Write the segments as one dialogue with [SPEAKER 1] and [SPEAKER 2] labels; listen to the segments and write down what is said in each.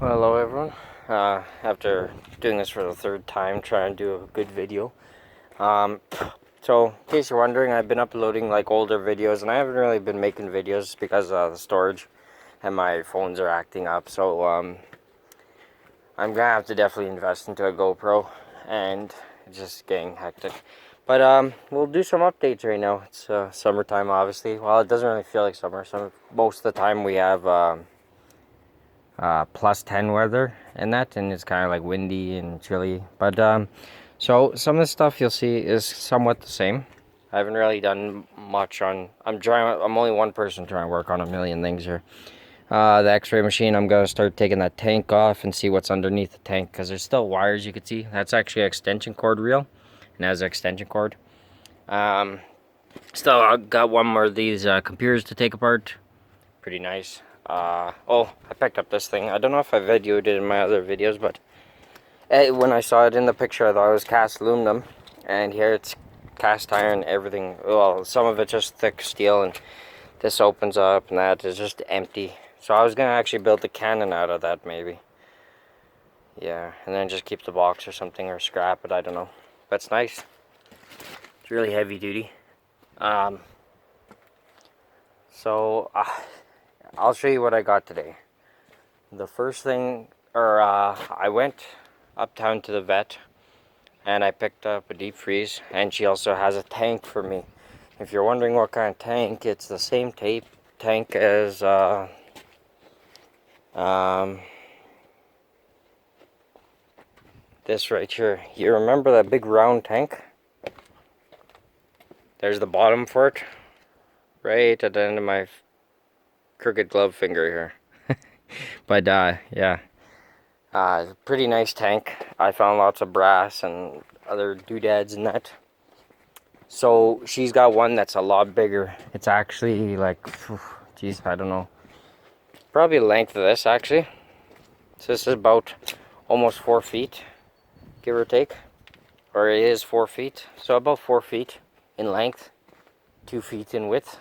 [SPEAKER 1] Well, hello everyone. After doing this for the third time, trying to do a good video. Um, so, in case you're wondering, I've been uploading like older videos, and I haven't really been making videos because the storage and my phones are acting up. So, I'm gonna have to definitely invest into a GoPro, and it's just getting hectic. But we'll do some updates right now. It's summertime, obviously. Well, it doesn't really feel like summer. Most of the time we have plus 10 weather and that, and it's kind of like windy and chilly. But so some of the stuff you'll see is somewhat the same. I haven't really done much on. I'm only one person trying to work on a million things here. The X-ray machine, I'm gonna start taking that tank off and see what's underneath the tank, because there's still wires you could see. That's actually an extension cord reel, and has an extension cord. Um, Still, I got one more of these computers to take apart. Pretty nice. Oh, I picked up this thing. I don't know if I videoed it in my other videos, but when I saw it in the picture, I thought it was cast aluminum, and here it's cast iron. Everything. Well, some of it's just thick steel, and this opens up, and that is just empty. So I was gonna actually build the cannon out of that, maybe. Yeah, and then just keep the box or something, or scrap it. I don't know. That's nice. It's really heavy duty. Um, so I'll show you what I got today. The first thing, I went uptown to the vet, and I picked up a deep freeze, and she also has a tank for me. If you're wondering what kind of tank, it's the same tank as this right here. You remember that big round tank? There's the bottom for it, right at the end of my crooked glove finger here. But yeah, pretty nice tank. I found lots of brass and other doodads in that. So she's got one that's a lot bigger. It's actually like, geez, I don't know, probably the length of this actually. So this is about almost 4 feet, give or take, or it is 4 feet. So about 4 feet in length, 2 feet in width.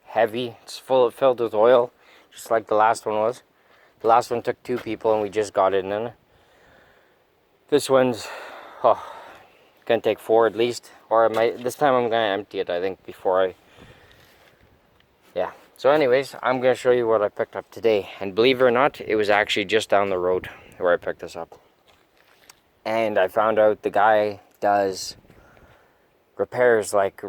[SPEAKER 1] Heavy. It's filled with oil, just like the last one was. The last one took 2 people, and we just got it in. This one's gonna take 4 at least, or this time I'm gonna empty it, I think, before I. Yeah. So, anyways, I'm gonna show you what I picked up today, and believe it or not, it was actually just down the road where I picked this up. And I found out the guy does repairs like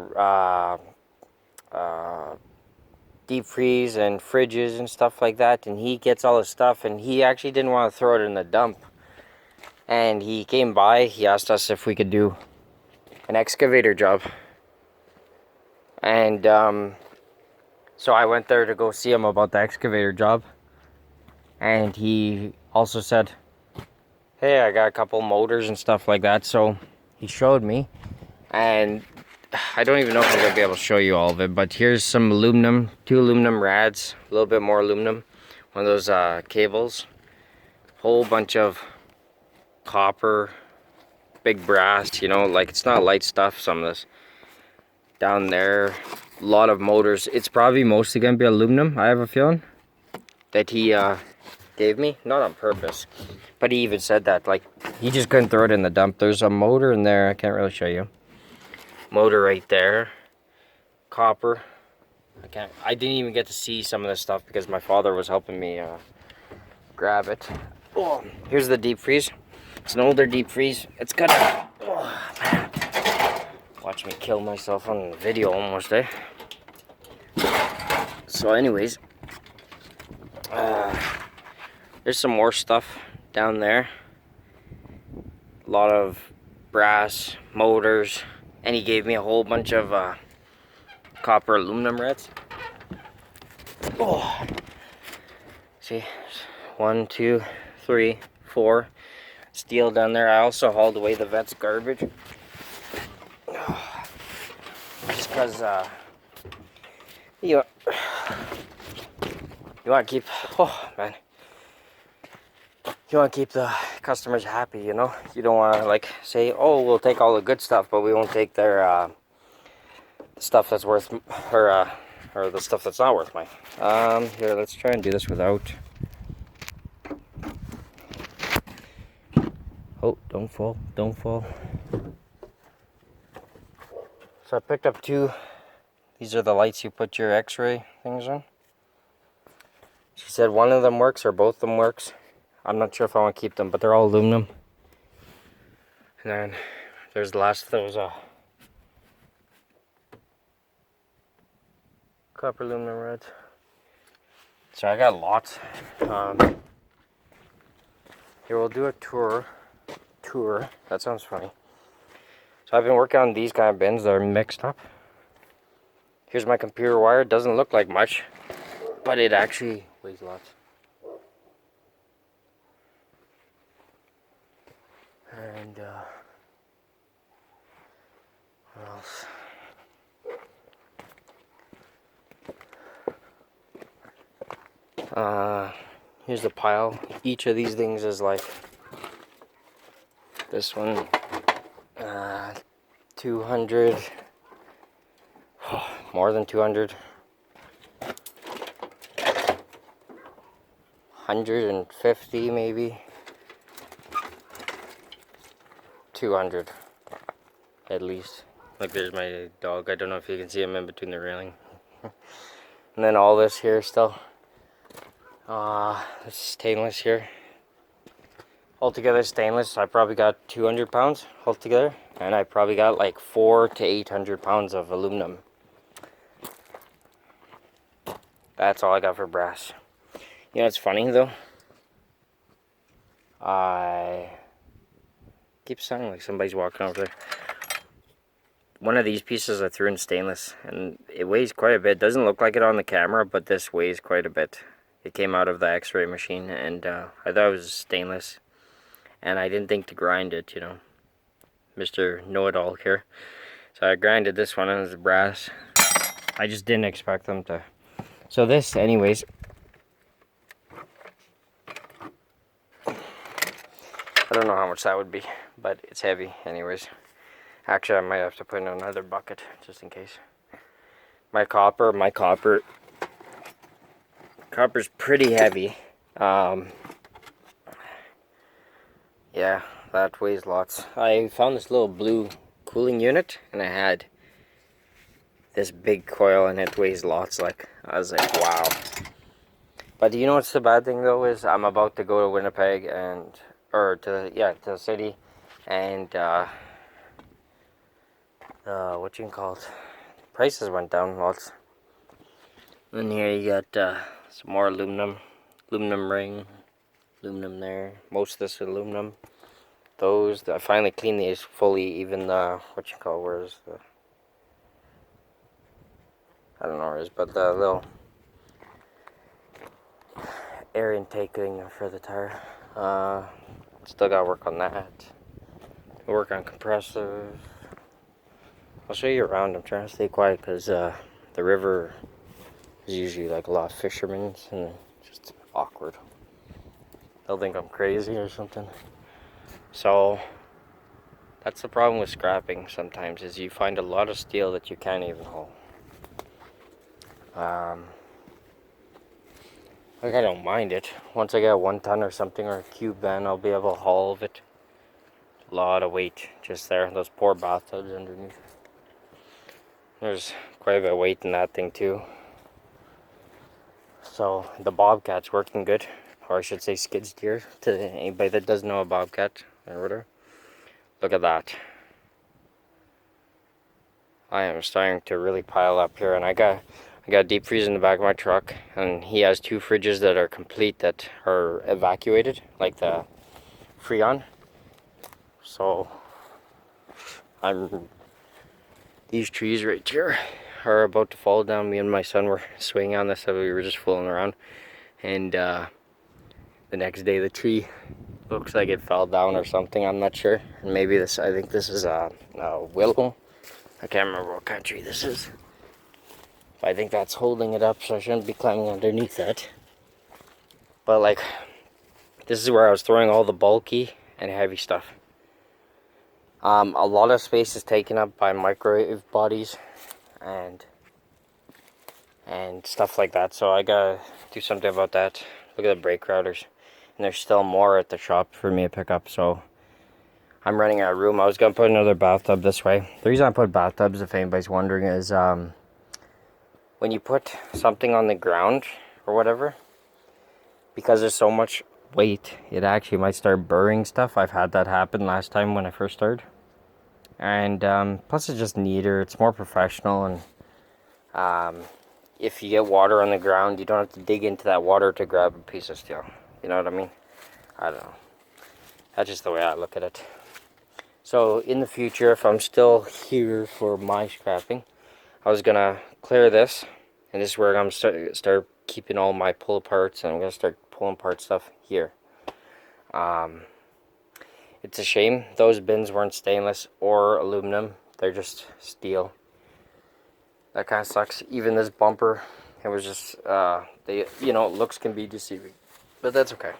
[SPEAKER 1] deep freeze and fridges and stuff like that, and he gets all his stuff, and he actually didn't want to throw it in the dump, and he came by. He asked us if we could do an excavator job, and so I went there to go see him about the excavator job, and he also said, hey, I got a couple motors and stuff like that. So he showed me, and I don't even know if I'm gonna be able to show you all of it, but here's some aluminum, 2 aluminum rads, a little bit more aluminum, one of those cables, whole bunch of copper, big brass, you know, like it's not light stuff, some of this. Down there, a lot of motors. It's probably mostly gonna be aluminum, I have a feeling, that he gave me, not on purpose, but he even said that, like, he just couldn't throw it in the dump. There's a motor in there, I can't really show you. Motor right there, copper. I didn't even get to see some of this stuff because my father was helping me grab it. Oh, here's the deep freeze. It's an older deep freeze. It's got man. Watch me kill myself on the video almost, eh? So anyways, there's some more stuff down there. A lot of brass, motors, and he gave me a whole bunch of copper aluminum rads. Oh, see, 1, 2, 3, 4 steel down there. I also hauled away the vet's garbage, just because you want to keep, oh man, you want to keep the customers happy, you know. You don't want to like say, oh, we'll take all the good stuff, but we won't take their stuff that's worth, or the stuff that's not worth money. Here, let's try and do this without Oh, don't fall, don't fall. So I picked up two. These are the lights you put your x-ray things on. She said one of them works or both of them works. I'm not sure if I want to keep them, but they're all aluminum. And then there's the last of those copper aluminum rods. So I got lots. Here, we'll do a tour. That sounds funny. So I've been working on these kind of bins that are mixed up. Here's my computer wire. It doesn't look like much, but it actually weighs lots. And what else? Here's the pile. Each of these things is like this one, 200, more than 200, 150 maybe, 200 at least. Like, there's my dog. I don't know if you can see him in between the railing. And then all this here still. This is stainless here. Altogether stainless, I probably got 200 pounds altogether. And I probably got like 400 to 800 pounds of aluminum. That's all I got for brass. You know what's funny though? I keep sounding like somebody's walking over there. One of these pieces I threw in stainless, and it weighs quite a bit. Doesn't look like it on the camera, but this weighs quite a bit. It came out of the x-ray machine, and I thought it was stainless. And I didn't think to grind it, you know. Mr. Know-It-All here. So I grinded this one as brass. I just didn't expect them to. So this, anyways. I don't know how much that would be, but it's heavy anyways. Actually, I might have to put in another bucket just in case. My copper's pretty heavy. Yeah, that weighs lots. I found this little blue cooling unit, and it had this big coil, and it weighs lots. Like, I was like, wow. But you know what's the bad thing though is I'm about to go to Winnipeg to the city, and what you can call it, prices went down lots. And here you got some more aluminum ring, aluminum there. Most of this is aluminum. Those, I finally cleaned these fully. Even where's the, I don't know where it is, but the little air intake thing for the tire. Still gotta work on that. Work on compressors. I'll show you around. I'm trying to stay quiet because the river is usually like a lot of fishermen, and it's just awkward. They'll think I'm crazy or something. So that's the problem with scrapping sometimes, is you find a lot of steel that you can't even haul. Like, I don't mind it. Once I get a 1 ton or something, or a cube van, I'll be able to haul all of it. A lot of weight just there. Those poor bathtubs underneath. There's quite a bit of weight in that thing too. So the Bobcat's working good, or I should say skid steer, to anybody that doesn't know a Bobcat or whatever. Look at that. I am starting to really pile up here, and I got a deep freeze in the back of my truck, and he has 2 fridges that are complete, that are evacuated, like the Freon. So these trees right here are about to fall down. Me and my son were swinging on this, so we were just fooling around, and the next day the tree looks like it fell down or something. I'm not sure. Maybe I think this is a willow. I can't remember what kind of tree this is. But I think that's holding it up, so I shouldn't be climbing underneath that. But like, this is where I was throwing all the bulky and heavy stuff. A lot of space is taken up by microwave bodies and stuff like that, so I gotta do something about that. Look at the brake routers, and there's still more at the shop for me to pick up, so I'm running out of room. I was going to put another bathtub this way. The reason I put bathtubs, if anybody's wondering, is when you put something on the ground or whatever, because there's so much weight, it actually might start burring stuff. I've had that happen last time when I first started. And plus it's just neater, it's more professional, and if you get water on the ground, you don't have to dig into that water to grab a piece of steel. You know what I mean? I don't know. That's just the way I look at it. So in the future, if I'm still here for my scrapping, I was gonna clear this, and this is where I'm gonna start keeping all my pull aparts, and I'm gonna start pulling apart stuff here. It's a shame those bins weren't stainless or aluminum. They're just steel. That kind of sucks. Even this bumper, it was just looks can be deceiving, but that's okay.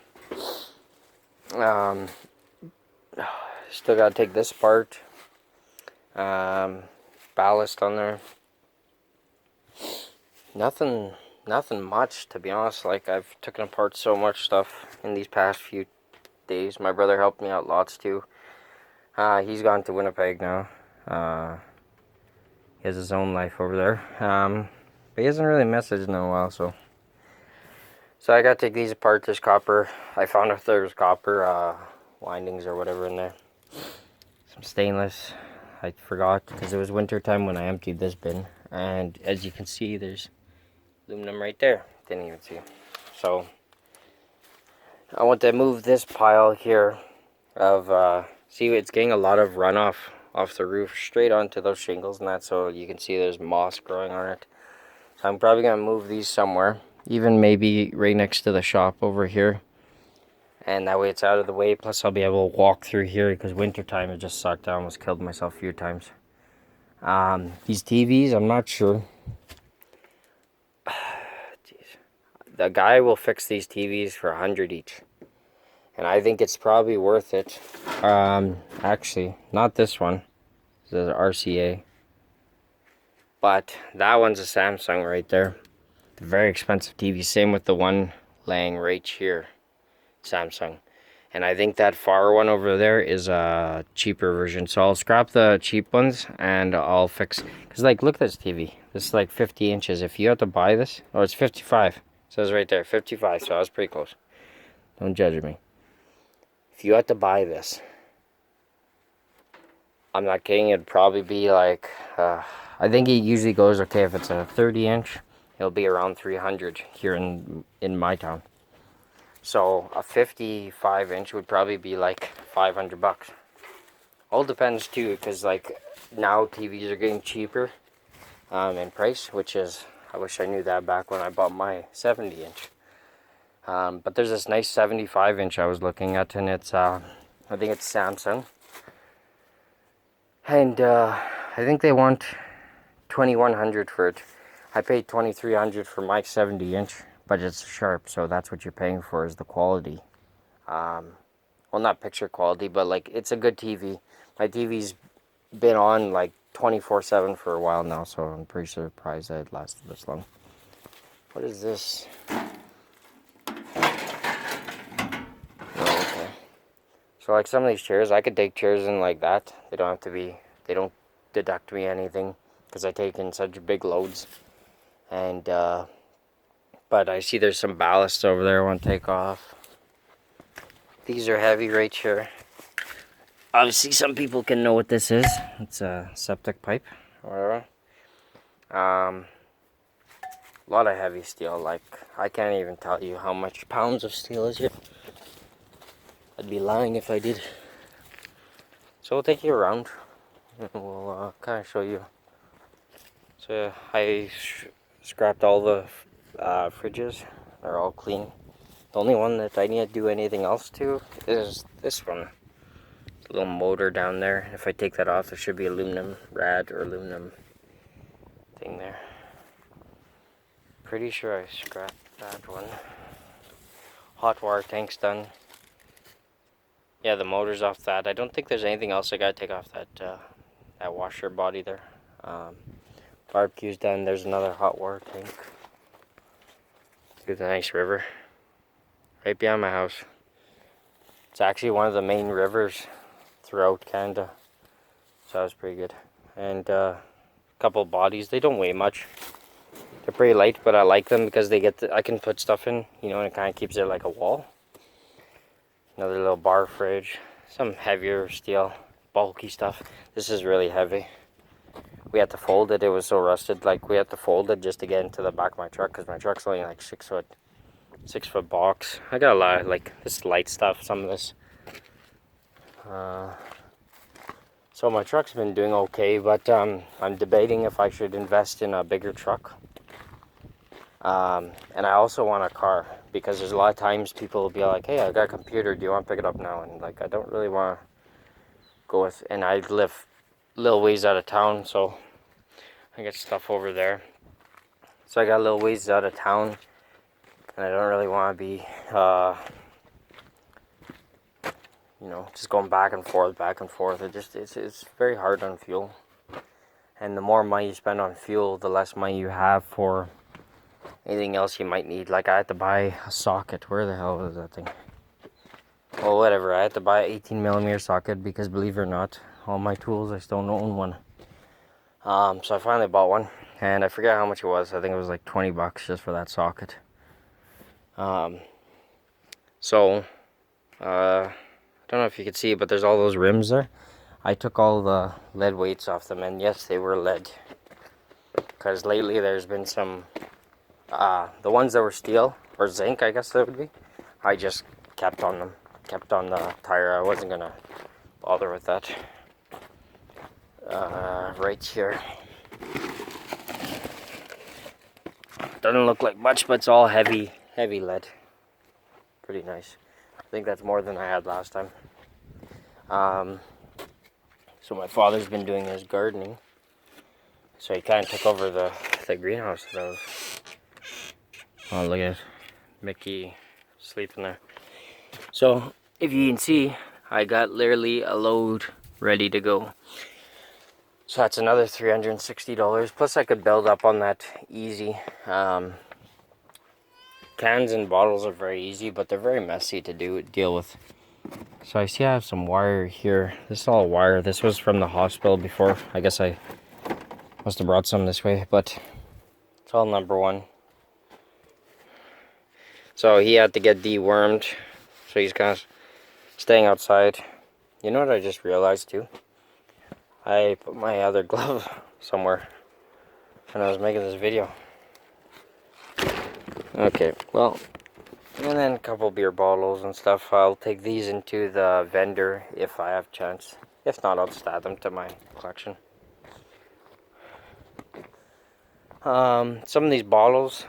[SPEAKER 1] Still gotta take this apart. Ballast on there. Nothing much, to be honest. Like, I've taken apart so much stuff in these past few days. My brother helped me out lots too. He's gone to Winnipeg now. He has his own life over there. But he hasn't really messaged in a while, so I gotta take these apart. This copper, I found out there was copper windings or whatever in there. Some stainless. I forgot because it was winter time when I emptied this bin, and as you can see, there's aluminum right there. Didn't even see. So I want to move this pile here of see, it's getting a lot of runoff off the roof straight onto those shingles and that, so you can see there's moss growing on it. So I'm probably gonna move these somewhere, even maybe right next to the shop over here, and that way it's out of the way. Plus I'll be able to walk through here, because wintertime it just sucked. I almost killed myself a few times. These TVs, I'm not sure. Jeez. The guy will fix these TVs for $100 each, and I think it's probably worth it. Actually, not this one. This is RCA, but that one's a Samsung right there. Very expensive TV. Same with the one laying right here, Samsung. And I think that far one over there is a cheaper version. So I'll scrap the cheap ones and I'll fix. Because, like, look at this TV. This is like 50 inches. If you have to buy this, oh, it's 55. It says right there, 55. So I was pretty close. Don't judge me. If you had to buy this, I'm not kidding, it'd probably be like, I think it usually goes, okay, if it's a 30 inch, it'll be around 300 here in my town. So a 55 inch would probably be like $500. All depends too, because like now TVs are getting cheaper in price, which is, I wish I knew that back when I bought my 70 inch. But there's this nice 75 inch I was looking at, and it's I think it's Samsung, and I think they want $2,100 for it. I paid $2,300 for my 70 inch, but it's sharp, so that's what you're paying for, is the quality. Well, not picture quality, but like, it's a good TV. My TV's been on like 24/7 for a while now, so I'm pretty surprised that it lasted this long. What is this? So like some of these chairs, I could take chairs in like that. They don't deduct me anything, because I take in such big loads. And, but I see there's some ballast over there I want to take off. These are heavy right here. Obviously some people can know what this is. It's a septic pipe or whatever. A lot of heavy steel, like I can't even tell you how much pounds of steel is here. I'd be lying if I did. So we'll take you around and we'll kind of show you. So I scrapped all the fridges. They're all clean. The only one that I need to do anything else to is this one. It's a little motor down there. If I take that off, there should be aluminum rad or aluminum thing there. Pretty sure I scrapped that one. Hot water tank's done. Yeah, the motor's off that. I don't think there's anything else I gotta take off that washer body there. Barbecue's done. There's another hot water tank. There's a nice river right behind my house. It's actually one of the main rivers throughout Canada. So that was pretty good. And a couple bodies. They don't weigh much. They're pretty light, but I like them because I can put stuff in, you know, and it kind of keeps it like a wall. Another little bar fridge. Some heavier steel, bulky stuff. This is really heavy. We had to fold it. It was so rusted. Like, we had to fold it just to get into the back of my truck because my truck's only like 6 foot box. I got a lot of like this light stuff. Some of this. So my truck's been doing okay, but I'm debating if I should invest in a bigger truck. And I also want a car because there's a lot of times people will be like, hey, I got a computer, do you want to pick it up now? And like, I don't really want to go with, and I live a little ways out of town, so I get stuff over there. So I got a little ways out of town, and I don't really want to be, you know, just going back and forth. It's very hard on fuel. And the more money you spend on fuel, the less money you have for anything else you might need. Like, I had to buy a socket. Where the hell is that thing? Well, whatever. I had to buy an 18mm socket because, believe it or not, all my tools, I still don't own one. So I finally bought one, and I forget how much it was. I think it was like $20 just for that socket. I don't know if you can see, but there's all those rims there. I took all the lead weights off them, and yes, they were lead. Because lately there's been some, the ones that were steel, or zinc, I guess that would be, I just kept on them. Kept on the tire. I wasn't going to bother with that. Right here. Doesn't look like much, but it's all heavy lead. Pretty nice. I think that's more than I had last time. So my father's been doing his gardening. So he kind of took over the greenhouse that I was. Oh, look at Mickey sleeping there. So if you can see, I got literally a load ready to go. So that's another $360. Plus I could build up on that easy. Cans and bottles are very easy, but they're very messy to deal with. So I see I have some wire here. This is all wire. This was from the hospital before. I guess I must have brought some this way, but it's all number one. So he had to get dewormed. So he's kind of staying outside. You know what I just realized too? I put my other glove somewhere when I was making this video. Okay, well, and then a couple beer bottles and stuff. I'll take these into the vendor if I have a chance. If not, I'll just add them to my collection. Some of these bottles.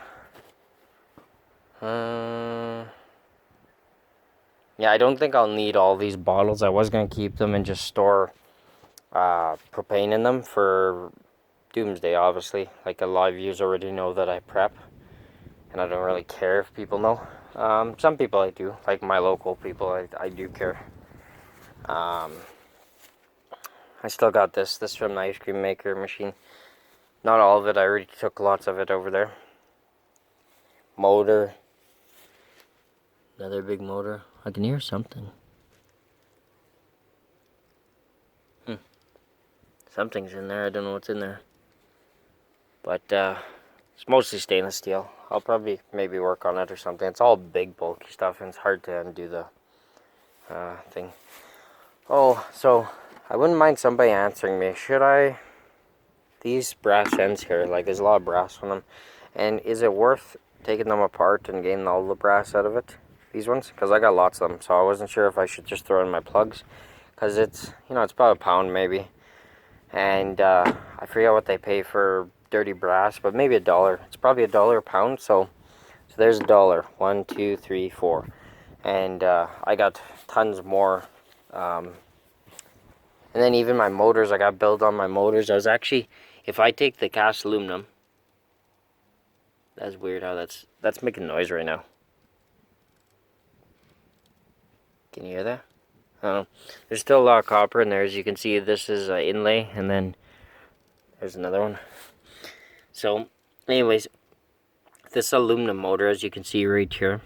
[SPEAKER 1] Yeah, I don't think I'll need all these bottles. I was going to keep them and just store propane in them for doomsday, obviously. Like, a lot of you already know that I prep. And I don't really care if people know. Some people I do. Like my local people, I do care. I still got this from the ice cream maker machine. Not all of it. I already took lots of it over there. Motor. Another big motor. I can hear something. Something's in there. I don't know what's in there. But it's mostly stainless steel. I'll probably maybe work on it or something. It's all big bulky stuff and it's hard to undo the thing. Oh, so I wouldn't mind somebody answering me. Should I... These brass ends here, like there's a lot of brass on them. And is it worth taking them apart and getting all the brass out of it? These ones? Because I got lots of them. So I wasn't sure if I should just throw in my plugs. Because it's, you know, it's about £1 maybe. And I forget what they pay for dirty brass, but maybe $1. It's probably $1 a pound. So there's $1. 1, 2, 3, 4. And I got tons more. And then even my motors, I got built on my motors. I was actually, if I take the cast aluminum, that's weird how that's making noise right now. Can you hear that? I don't know. There's still a lot of copper in there. As you can see, this is an inlay, and then there's another one. So, anyways, this aluminum motor, as you can see right here,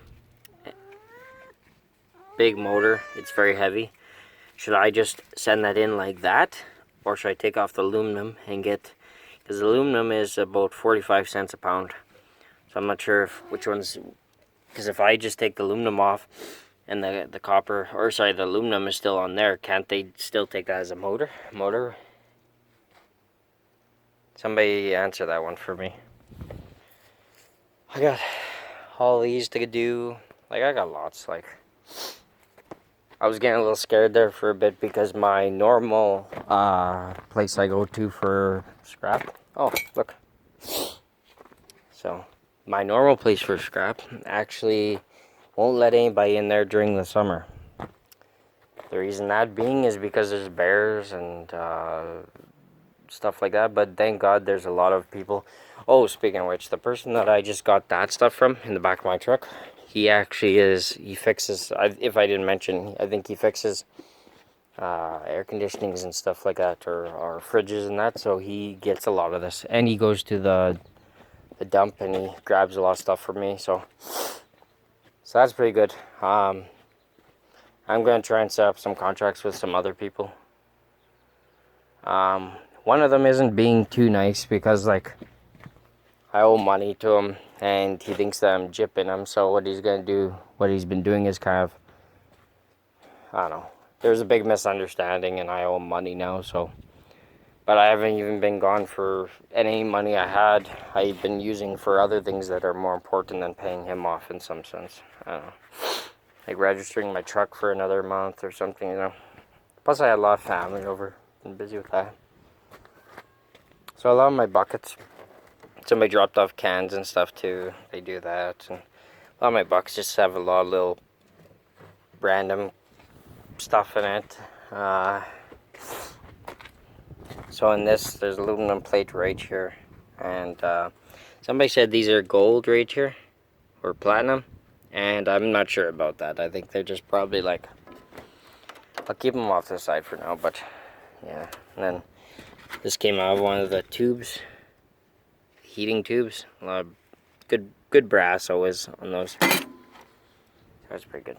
[SPEAKER 1] big motor. It's very heavy. should I just send that in like that, or should I take off the aluminum and get, because aluminum is about 45 cents a pound. So I'm not sure if which one's, because if I just take the aluminum off and the copper, or sorry, the aluminum is still on there, can't they still take that as a motor? Somebody answer that one for me. I got all these to do. Like, I got lots. Like, I was getting a little scared there for a bit because my normal place I go to for scrap. Oh, look. So, my normal place for scrap actually won't let anybody in there during the summer. The reason that being is because there's bears and stuff like that, but thank God there's a lot of people. Oh, speaking of which, the person that I just got that stuff from in the back of my truck, he actually he fixes, if I didn't mention, I think he fixes air conditionings and stuff like that, or fridges and that, so he gets a lot of this, and he goes to the dump and he grabs a lot of stuff for me, so that's pretty good. I'm going to try and set up some contracts with some other people. One of them isn't being too nice because, like, I owe money to him and he thinks that I'm gypping him. So what he's going to do, what he's been doing is kind of, I don't know. There's a big misunderstanding and I owe him money now. So, but I haven't even been gone for any money I had. I've been using for other things that are more important than paying him off in some sense. I don't know. Like registering my truck for another month or something, you know. Plus I had a lot of family over. Been busy with that. So a lot of my buckets, somebody dropped off cans and stuff too. They do that. And a lot of my buckets just have a lot of little random stuff in it. So in this, there's aluminum plate right here. And somebody said these are gold right here, or platinum. And I'm not sure about that. I think they're just probably like, I'll keep them off the side for now, but yeah. And then this came out of one of the tubes, heating tubes. A lot of good brass always on those. That's pretty good.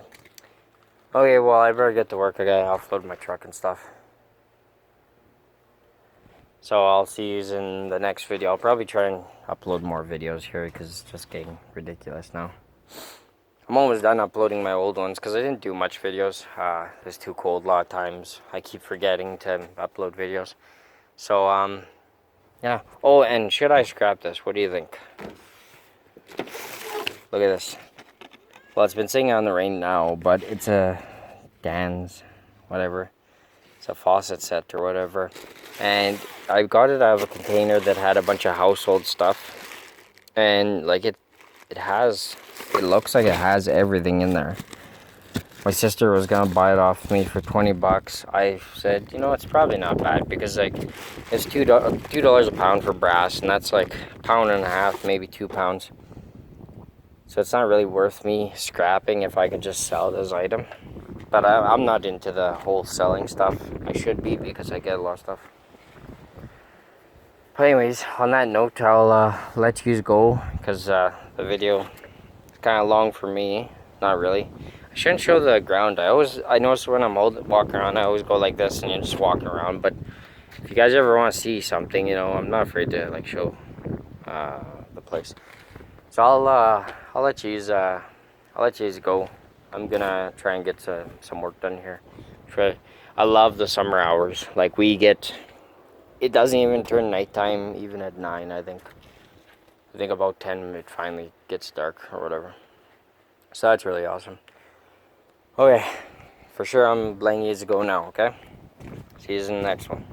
[SPEAKER 1] Okay, well, I better get to work. I gotta offload my truck and stuff. So I'll see you in the next video. I'll probably try and upload more videos here because it's just getting ridiculous now. I'm almost done uploading my old ones because I didn't do much videos. It was too cold a lot of times. I keep forgetting to upload videos. So, yeah. Oh, and should I scrap this? What do you think? Look at this. Well, it's been sitting out in the rain now, but it's a Dan's, whatever. It's a faucet set or whatever. And I got it out of a container that had a bunch of household stuff. And, like, it looks like it has everything in there. My sister was gonna buy it off me for 20 bucks. I said, you know, it's probably not bad because, like, it's $2 a pound for brass, and that's like a pound and a half, maybe 2 pounds. So it's not really worth me scrapping if I could just sell this item. But I'm not into the whole selling stuff. I should be because I get a lot of stuff. But anyways, on that note, I'll let you go because the video is kind of long for me. Not really. I shouldn't show the ground. I notice when I'm walking around, I always go like this and you're just walking around. But if you guys ever want to see something, you know, I'm not afraid to like show the place. So I'll let you go. I'm gonna try and get some work done here. I love the summer hours. Like it doesn't even turn nighttime even at 9. I think about 10 it finally gets dark or whatever. So that's really awesome. Okay, for sure I'm letting you go now. Okay, see you in the next one.